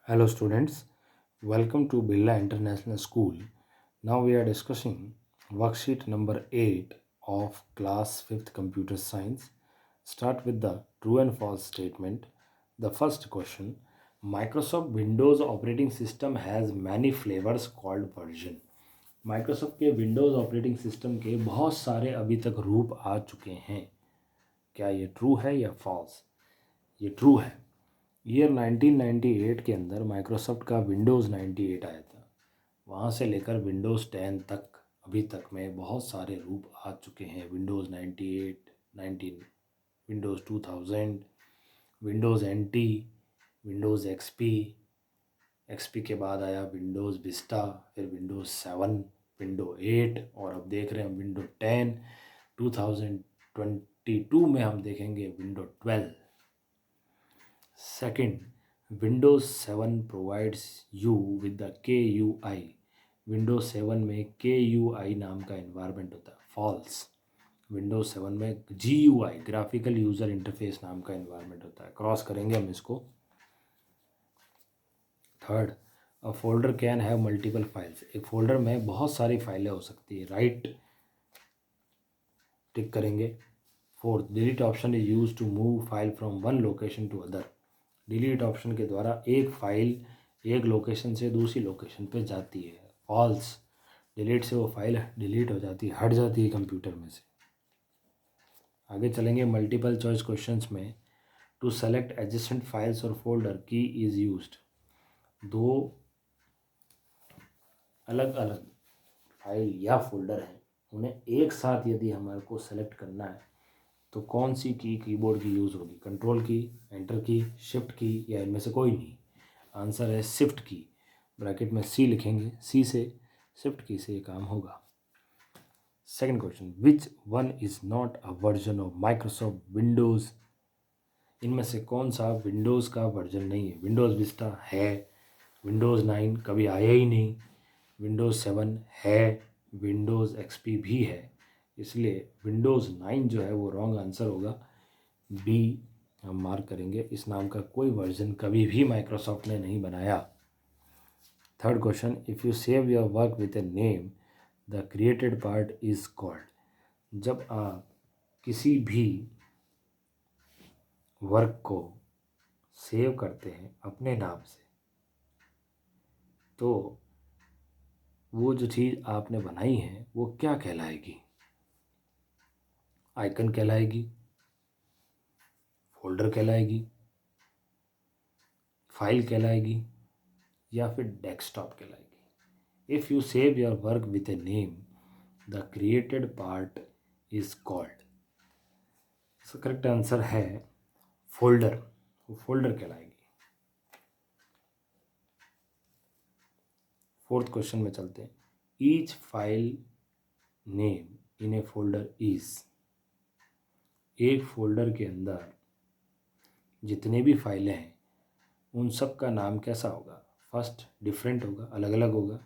Hello students, welcome to Birla International School. Now we are discussing worksheet number 8 of class 5th computer science. Start with the true and false statement. The first question, Microsoft Windows operating system has many flavors called version. Microsoft के Windows operating system के बहुत सारे अभी तक रूप आ चुके हैं. क्या ये ट्रू है या फॉल्स? ये ट्रू है. ईयर 1998 के अंदर माइक्रोसॉफ्ट का विंडोज़ 98 आया था. वहाँ से लेकर विंडोज़ 10 तक अभी तक में बहुत सारे रूप आ चुके हैं. Windows 98, 19, Windows 2000, Windows NT, Windows XP के बाद आया विंडोज़ विस्टा, फिर विंडोज़ 7, विंडो 8 और अब देख रहे हैं विंडो 10. 2022 में हम देखेंगे window 12. Second, Windows 7 provides you with the KUI. Windows 7 में KUI नाम का इन्वायरमेंट होता है. फॉल्स. Windows 7 में GUI ग्राफिकल यूज़र इंटरफेस नाम का इन्वायरमेंट होता है. क्रॉस करेंगे हम इसको. Third, a folder can have multiple files. एक फोल्डर में बहुत सारी फाइलें हो सकती है. राइट टिक करेंगे. Fourth, delete option is use to move file from one location to other. Delete option के द्वारा एक फाइल एक लोकेशन से दूसरी लोकेशन पे जाती है. फॉल्स. डिलीट से वो फाइल डिलीट हो जाती है, हट जाती है कंप्यूटर में से. आगे चलेंगे मल्टीपल चॉइस क्वेश्चंस में. टू सेलेक्ट एडजेसेंट फाइल्स और फोल्डर की इज़ यूज्ड. दो अलग अलग फाइल या फोल्डर हैं, उन्हें एक साथ यदि हमारे को सेलेक्ट करना है तो कौन सी की कीबोर्ड की यूज़ होगी? कंट्रोल की, एंटर की, शिफ्ट की या इनमें से कोई नहीं? आंसर है शिफ्ट की. ब्रैकेट में सी लिखेंगे. सी से शिफ्ट की से ये काम होगा. Second question, which one is not a version of Microsoft Windows. इनमें से कौन सा विंडोज़ का वर्जन नहीं है? विंडोज़ विस्टा है, विंडोज़ 9 कभी आया ही नहीं, विंडोज़ 7 है, विंडोज़ XP भी है. इसलिए विंडोज़ 9 जो है वो रॉन्ग आंसर होगा. बी हम मार्क करेंगे. इस नाम का कोई वर्जन कभी भी माइक्रोसॉफ्ट ने नहीं बनाया. Third question, if you save your work with a name the created part is called. जब आप किसी भी वर्क को सेव करते हैं अपने नाम से तो वो जो चीज़ आपने बनाई है वो क्या कहलाएगी? आइकन कहलाएगी, फोल्डर कहलाएगी, फाइल कहलाएगी या फिर डेस्कटॉप कहलाएगी? If you save your work with a name the created part is called. इसका करेक्ट आंसर है फोल्डर. वो फोल्डर कहलाएगी. फोर्थ क्वेश्चन में चलते हैं. Each file name in a folder is. एक फोल्डर के अंदर जितने भी फाइलें हैं उन सब का नाम कैसा होगा? फर्स्ट डिफरेंट होगा, अलग अलग होगा.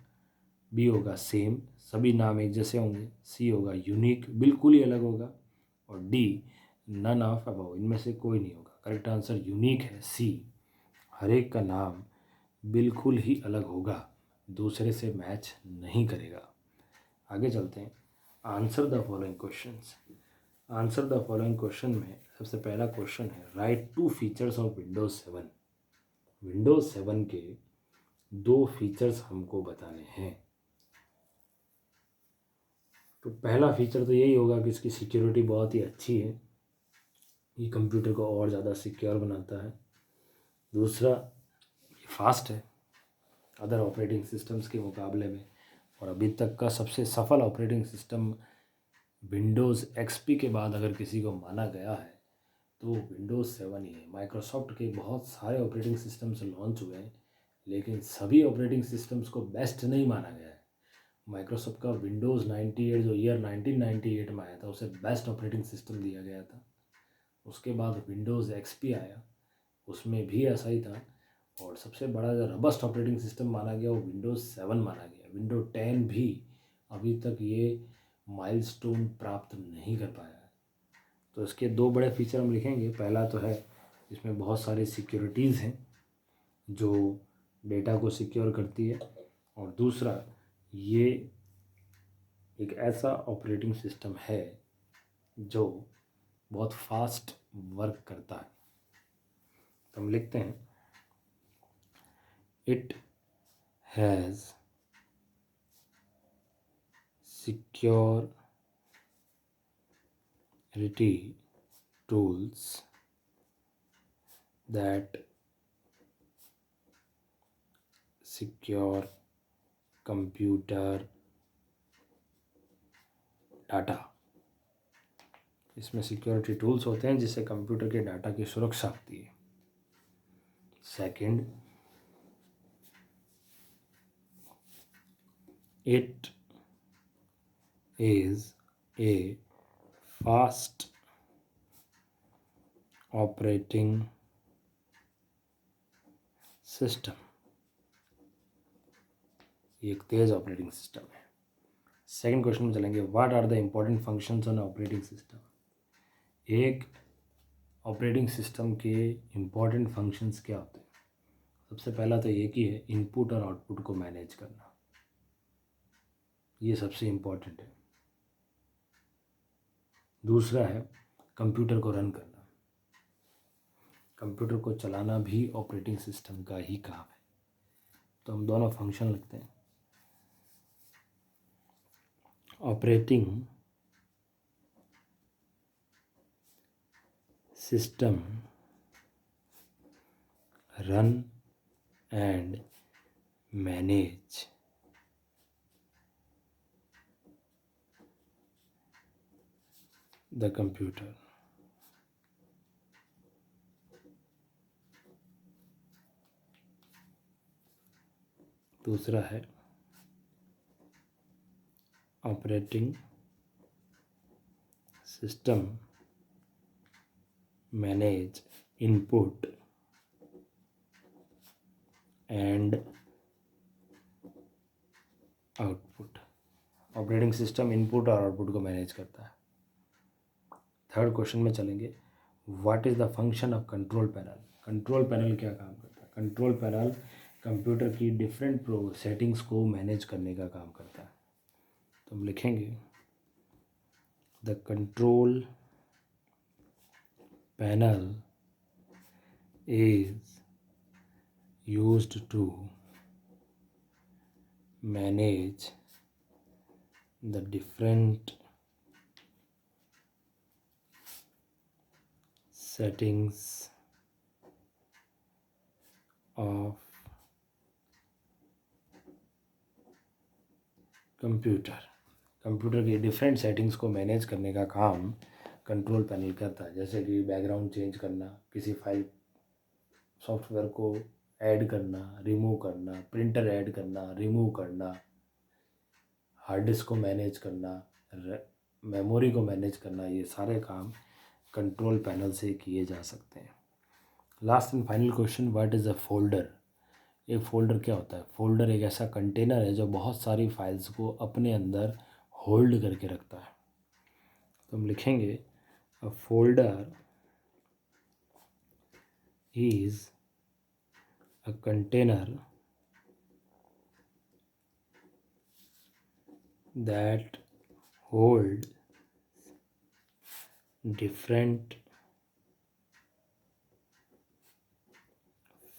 बी होगा सेम, सभी नाम एक जैसे होंगे. सी होगा यूनिक, बिल्कुल ही अलग होगा. और डी नन ऑफ अबव, इनमें से कोई नहीं होगा. करेक्ट आंसर यूनिक है, सी. हर एक का नाम बिल्कुल ही अलग होगा, दूसरे से मैच नहीं करेगा. आगे चलते हैं. Answer the following questions. Answer the following question में सबसे पहला क्वेश्चन है write two features of Windows 7. Windows 7 के दो फीचर्स हमको बताने हैं. तो पहला फीचर तो यही होगा कि इसकी सिक्योरिटी बहुत ही अच्छी है, ये कंप्यूटर को और ज़्यादा सिक्योर बनाता है. दूसरा, ये फास्ट है अदर ऑपरेटिंग सिस्टम्स के मुकाबले में. और अभी तक का सबसे सफल ऑपरेटिंग सिस्टम विंडोज़ XP के बाद अगर किसी को माना गया है तो विंडोज़ 7 ही है. माइक्रोसॉफ्ट के बहुत सारे ऑपरेटिंग सिस्टम्स लॉन्च हुए हैं लेकिन सभी ऑपरेटिंग सिस्टम्स को बेस्ट नहीं माना गया है. माइक्रोसॉफ्ट का विंडोज़ 98 जो ईयर 1998 में आया था उसे बेस्ट ऑपरेटिंग सिस्टम दिया गया था. उसके बाद विंडोज़ XP आया, उसमें भी ऐसा ही था. और सबसे बड़ा जो रबस्ट ऑपरेटिंग सिस्टम माना गया वो विंडोज़ 7 माना गया. विंडो 10 भी अभी तक ये माइलस्टोन प्राप्त नहीं कर पाया है. तो इसके दो बड़े फीचर हम लिखेंगे. पहला तो है इसमें बहुत सारी सिक्योरिटीज़ हैं जो डेटा को सिक्योर करती है, और दूसरा ये एक ऐसा ऑपरेटिंग सिस्टम है जो बहुत फास्ट वर्क करता है। तो हम लिखते हैं it has security tools that secure computer data. इसमें सिक्योरिटी टूल्स होते हैं जिससे कंप्यूटर के डाटा की सुरक्षा होती है। Second, it is a fast operating system. ये एक तेज ऑपरेटिंग सिस्टम है। सेकंड क्वेश्चन में चलेंगे, what are the important functions on operating system. एक ऑपरेटिंग सिस्टम के इम्पोर्टेंट फंक्शंस क्या होते हैं। सबसे पहला तो एक ही है, इनपुट और आउटपुट को मैनेज करना, ये सबसे इम्पोर्टेंट है। दूसरा है कंप्यूटर को रन करना, कंप्यूटर को चलाना भी ऑपरेटिंग सिस्टम का ही काम है। तो हम दोनों फंक्शन लिखते हैं। Operating system run and manage the computer. दूसरा है operating system manage input and output. Operating system input और आउटपुट को मैनेज करता है। थर्ड क्वेश्चन में चलेंगे, what is the function of control panel. Control panel क्या काम करता है। कंट्रोल पैनल कंप्यूटर की डिफरेंट सेटिंग्स को मैनेज करने का काम करता है। तो हम लिखेंगे the control panel is used to manage the different settings of computer की डिफरेंट सेटिंग्स को मैनेज करने का काम कंट्रोल पैनल करता है। जैसे कि बैकग्राउंड चेंज करना, किसी फाइल सॉफ्टवेयर को ऐड करना, रिमूव करना, प्रिंटर ऐड करना, रिमूव करना, हार्ड डिस्क को मैनेज करना, मेमोरी को मैनेज करना, ये सारे काम कंट्रोल पैनल से किए जा सकते हैं। Last and final question, what is a folder. एक फ़ोल्डर क्या होता है। फ़ोल्डर एक ऐसा कंटेनर है जो बहुत सारी फाइल्स को अपने अंदर होल्ड करके रखता है। तो हम लिखेंगे a folder is a container that holds different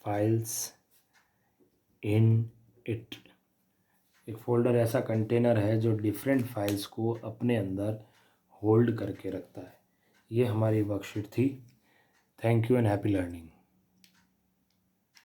files in it। एक फोल्डर ऐसा कंटेनर है जो डिफरेंट फाइल्स को अपने अंदर होल्ड करके रखता है। ये हमारी वर्कशीट थी। Thank you and happy learning.